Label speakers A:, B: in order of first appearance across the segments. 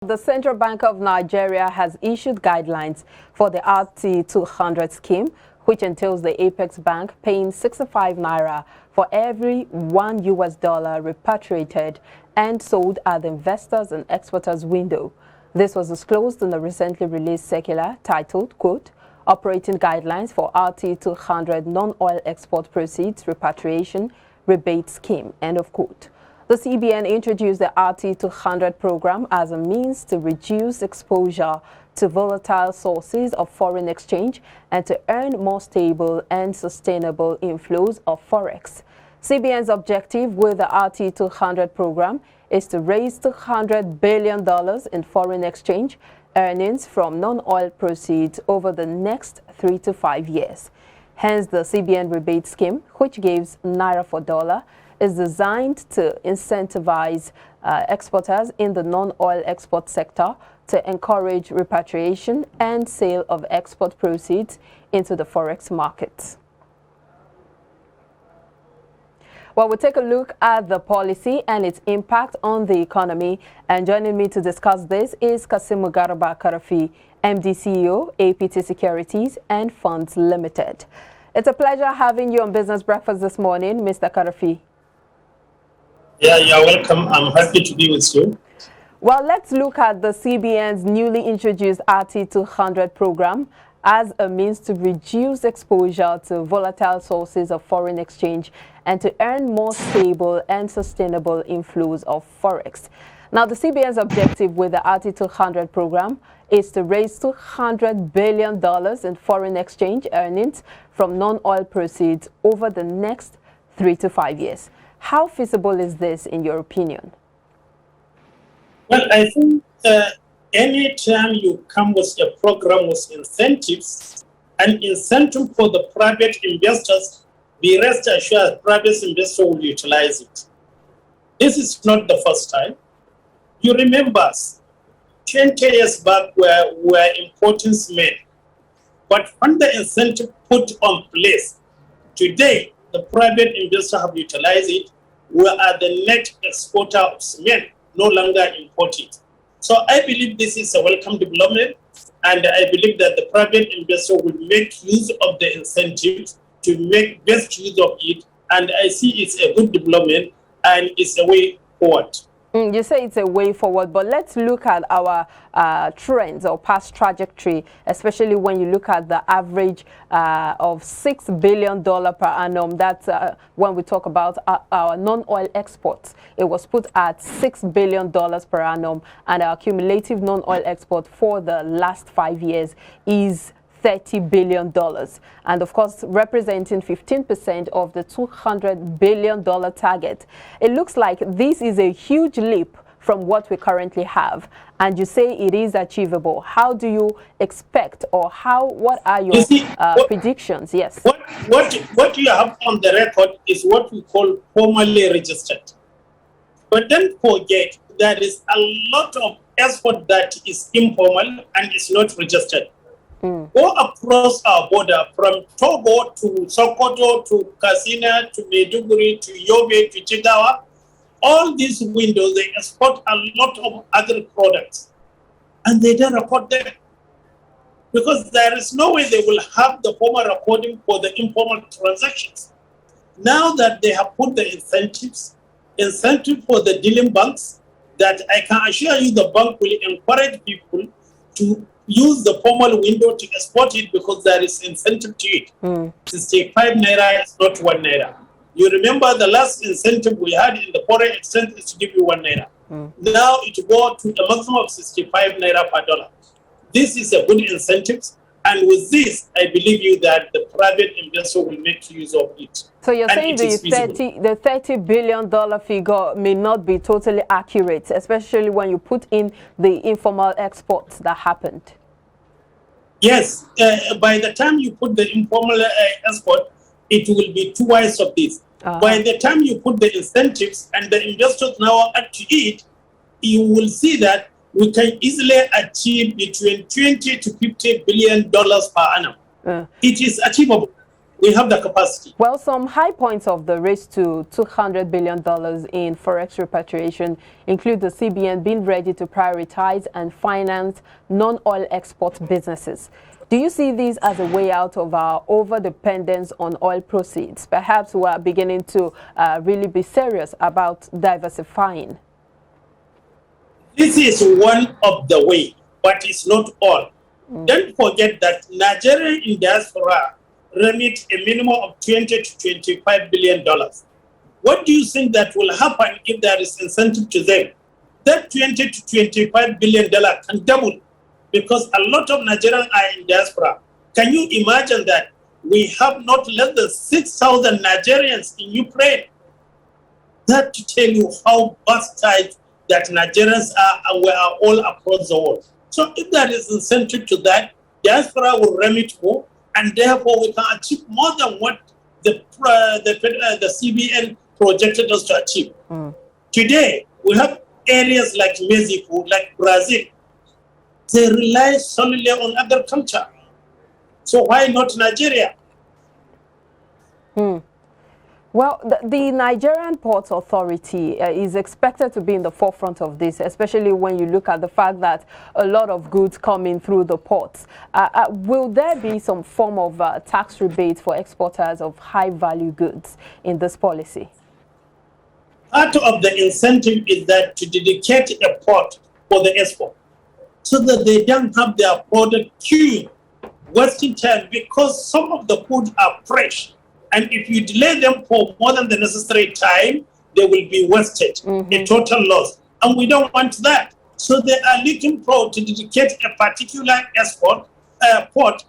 A: The Central Bank of Nigeria has issued guidelines for the Rt200 scheme, which entails the Apex Bank paying 65 naira for every $1 repatriated and sold at the investors and exporters window. This was disclosed in a recently released circular titled, quote, Operating Guidelines for Rt200 Non-Oil Export Proceeds Repatriation Rebate Scheme, end of quote. The CBN introduced the Rt200 program as a means to reduce exposure to volatile sources of foreign exchange and to earn more stable and sustainable inflows of forex. CBN's objective with the Rt200 program is to raise $200 billion in foreign exchange earnings from non-oil proceeds over the next 3 to 5 years. Hence, the CBN rebate scheme, which gives naira for dollar, is designed to incentivize exporters in the non-oil export sector to encourage repatriation and sale of export proceeds into the forex markets. Well, we'll take a look at the policy and its impact on the economy. And joining me to discuss this is Cinematography, MD CEO, APT Securities and Funds Limited. It's a pleasure having you on Business Breakfast this morning, Mr. Karafi.
B: Yeah, you're welcome. I'm happy to be with you.
A: Well, let's look at the CBN's newly introduced Rt200 program as a means to reduce exposure to volatile sources of foreign exchange and to earn more stable and sustainable inflows of forex. Now, the CBN's objective with the Rt200 program is to raise $200 billion in foreign exchange earnings from non-oil proceeds over the next 3 to 5 years. How feasible is this, in your opinion?
B: Well, I think any time you come with a program with incentives, an incentive for the private investors, be rest assured private investors will utilize it. This is not the first time. You remember, 20 years back were importing cement, but when the incentive put on place, today the private investors have utilized it. We are the net exporter of cement, no longer import it. So I believe this is a welcome development, and I believe that the private investor will make use of the incentives to make best use of it, and I see it's a good development and it's a way forward.
A: You say it's a way forward, but let's look at our trends or past trajectory, especially when you look at the average of $6 billion per annum. That's when we talk about our non-oil exports. It was put at $6 billion per annum, and our cumulative non-oil export for the last 5 years is $30 billion, and of course representing 15% of the $200 billion target. It looks like this is a huge leap from what we currently have, and you say it is achievable. How do you expect, or what are your predictions? Yes.
B: What you have on the record is what we call formally registered. But don't forget there is a lot of export that is informal and is not registered. Go across our border from Togo to Sokoto to Katsina to Maiduguri to Yobe to Jigawa. All these windows, they export a lot of other products, and they don't record them because there is no way they will have the formal recording for the informal transactions. Now that they have put the incentive for the dealing banks, that I can assure you the bank will encourage people to use the formal window to export it because there is incentive to it. 65 naira is not 1 naira. You remember the last incentive we had in the foreign exchange is to give you 1 naira. Now it go to a maximum of 65 naira per dollar. This is a good incentive, and with this, I believe you that the private investor will make use of it.
A: So you're saying the $30 billion figure may not be totally accurate, especially when you put in the informal exports that happened.
B: Yes, by the time you put the informal export, it will be twice of this. By the time you put the incentives and the investors now add to it, you will see that we can easily achieve between $20 to $50 billion per annum. It is achievable. We have the capacity.
A: Well, some high points of the race to $200 billion in forex repatriation include the CBN being ready to prioritize and finance non-oil export businesses. Do you see these as a way out of our over-dependence on oil proceeds? Perhaps we are beginning to really be serious about diversifying.
B: This is one of the way, but it's not all. Don't forget that Nigeria in diaspora remit a minimum of $20 to $25 billion. What do you think that will happen if there is incentive to them? That $20 to $25 billion can double because a lot of Nigerians are in diaspora. Can you imagine that we have not less than 6,000 Nigerians in Ukraine? That to tell you how versatile that Nigerians are, and we are all across the world. So if there is incentive to that, diaspora will remit more, and therefore we can achieve more than what the CBN projected us to achieve. Today, we have areas like Mexico, like Brazil. They rely solely on agriculture. So why not Nigeria?
A: Well, the Nigerian Ports Authority is expected to be in the forefront of this, especially when you look at the fact that a lot of goods come in through the ports. Will there be some form of tax rebate for exporters of high-value goods in this policy?
B: Part of the incentive is that to dedicate a port for the export so that they don't have their product queued, wasting time, because some of the foods are fresh. And if you delay them for more than the necessary time, they will be wasted, a total loss. And we don't want that. So they are looking for to dedicate a particular export port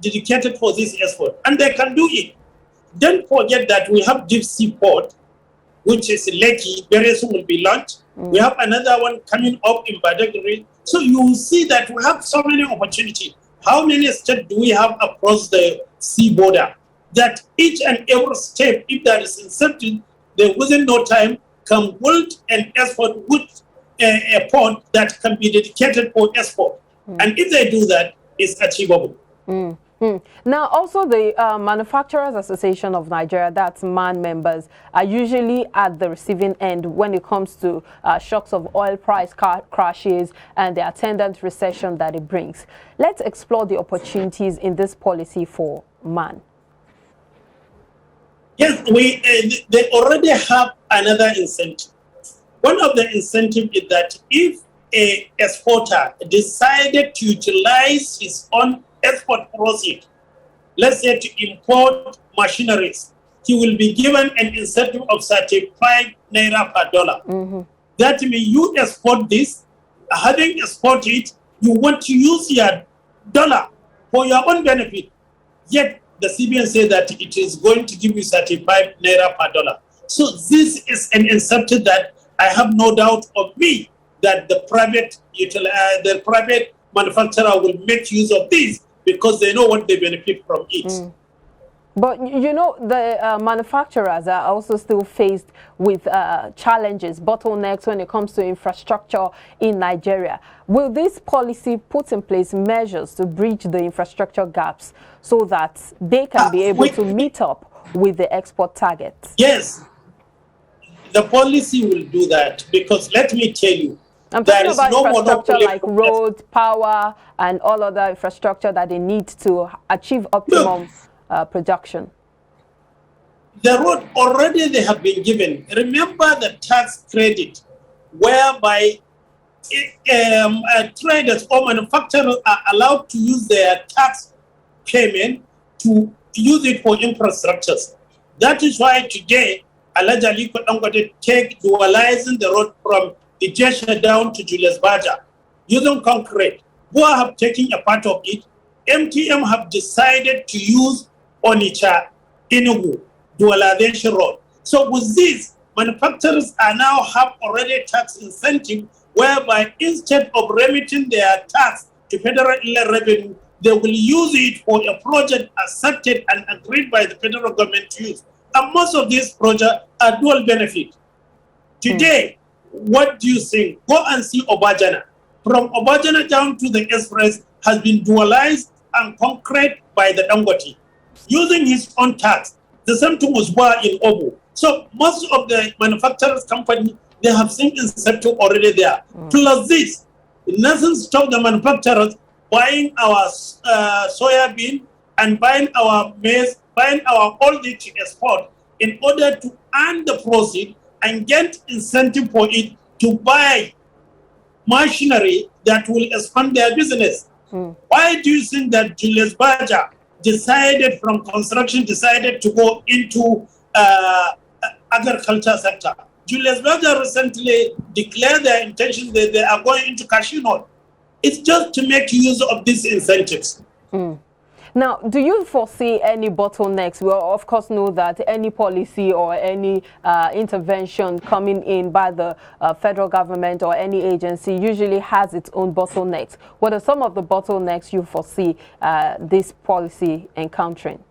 B: dedicated for this export. And they can do it. Don't forget that we have deep sea port, which is Lekki, very soon will be launched. We have another one coming up in Badagry. So you will see that we have so many opportunities. How many states do we have across the sea border? That each and every step, if there is incentive, they within no time can build and export with a port that can be dedicated for export. And if they do that, it's achievable.
A: Now, also the Manufacturers Association of Nigeria, that's MAN members, are usually at the receiving end when it comes to shocks of oil price crashes and the attendant recession that it brings. Let's explore the opportunities in this policy for MAN.
B: Yes, they already have another incentive. One of the incentives is that if an exporter decided to utilize his own export proceeds, let's say to import machineries, he will be given an incentive of 35 naira per dollar. That means you export this, having exported it, you want to use your dollar for your own benefit. Yet the CBN says that it is going to give you 35 naira per dollar. So this is an incentive that I have no doubt of me that the private manufacturer will make use of this because they know what they benefit from it.
A: But, you know, the manufacturers are also still faced with challenges, bottlenecks when it comes to infrastructure in Nigeria. Will this policy put in place measures to bridge the infrastructure gaps so that they can be able to meet up with the export targets?
B: Yes, the policy will do that because let me tell you,
A: I'm talking about infrastructure like road, power, and all other infrastructure that they need to achieve optimum production.
B: The road already they have been given. Remember the tax credit whereby traders or manufacturers are allowed to use their tax payment to use it for infrastructures. That is why today, allegedly, Dangote take dualizing the road from Ijesha down to Julius Baja using concrete. Boa have taken a part of it. MTM have decided to use Onitsha, Enugu, dualization road. So with this, manufacturers are now have already tax incentive whereby instead of remitting their tax to federal revenue, they will use it for a project accepted and agreed by the federal government to use. And most of these projects are dual benefit. Today, what do you think? Go and see Obajana. From Obajana down to the express has been dualized and concrete by the Dangote. using his own tax. The same thing was in Obo. So most of the manufacturers company, they have seen incentive already there. Plus this, nothing stop the manufacturers buying our soya bean and buying our maize, buying our all the to export in order to earn the proceed and get incentive for it to buy machinery that will expand their business. Why do you think that Julius Berger decided from construction, decided to go into agriculture sector? Julius Berger recently declared their intention that they are going into cashew nut. It's just to make use of these incentives.
A: Now, do you foresee any bottlenecks? We of course know that any policy or any intervention coming in by the federal government or any agency usually has its own bottlenecks. What are some of the bottlenecks you foresee this policy encountering?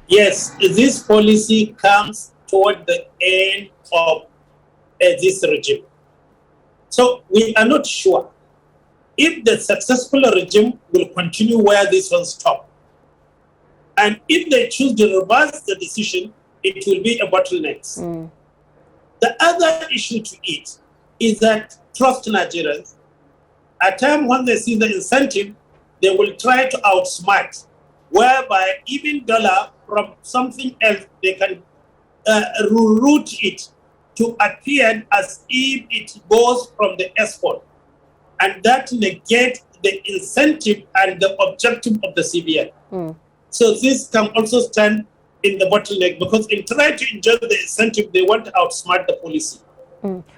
B: Yes, this policy comes toward the end of this regime. So we are not sure if the successful regime will continue where this one stopped. And if they choose to reverse the decision, it will be a bottleneck. The other issue to it is that trust Nigerians. At time when they see the incentive, they will try to outsmart, whereby even dollar from something else, they can reroute it to appear as if it goes from the export. And that negates the incentive and the objective of the CBN. So this can also stand in the bottleneck because in trying to enjoy the incentive, they want to outsmart the policy.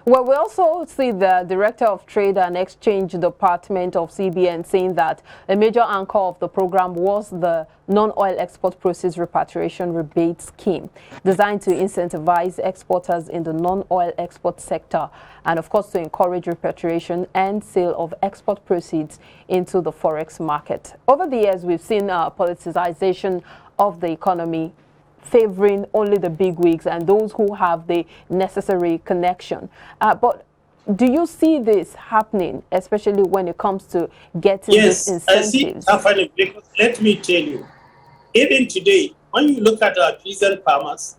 A: Well, we also see the Director of Trade and Exchange Department of CBN saying that a major anchor of the program was the non-oil export proceeds repatriation rebate scheme, designed to incentivize exporters in the non-oil export sector and, of course, to encourage repatriation and sale of export proceeds into the forex market. Over the years, we've seen politicization of the economy favoring only the bigwigs and those who have the necessary connection. But do you see this happening, especially when it comes to getting these incentives?
B: Yes, I see it happening because let me tell you, even today, when you look at our peasant farmers,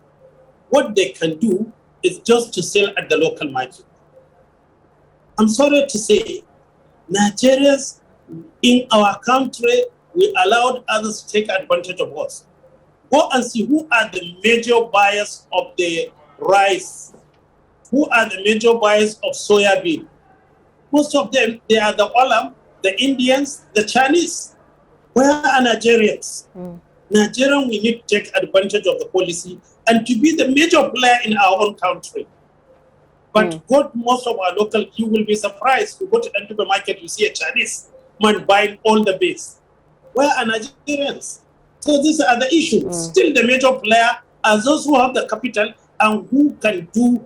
B: what they can do is just to sell at the local market. I'm sorry to say, Nigerians in our country, we allowed others to take advantage of us. Go and see who are the major buyers of the rice, who are the major buyers of soya bean. Most of them, they are the Olam, the Indians, the Chinese. Where are Nigerians? Nigerians, we need to take advantage of the policy and to be the major player in our own country. But what most of our local, you will be surprised. You go to enter the market, you see a Chinese man buying all the base. Where are Nigerians? So these are the issues. Still the major player are those who have the capital and who can do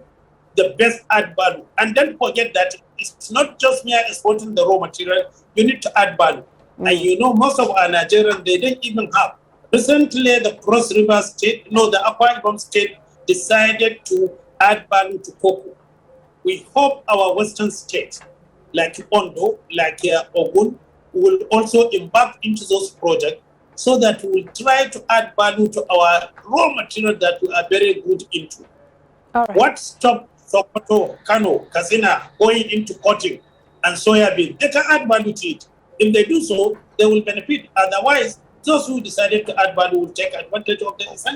B: the best add value. And don't forget that it's not just mere exporting the raw material, you need to add value. And you know, most of our Nigerians, they don't even have. Recently, the Cross River State, the Akwa Ibom State decided to add value to cocoa. We hope our Western states, like Ondo, like Ogun, will also embark into those projects so that we will try to add value to our raw material that we are very good into.
A: All right.
B: What stopped Sokoto, Kano, Kasina going into cotton and soya bean? They can add value to it. If they do so, they will benefit. Otherwise, those who decided to add value will take advantage of the incentive.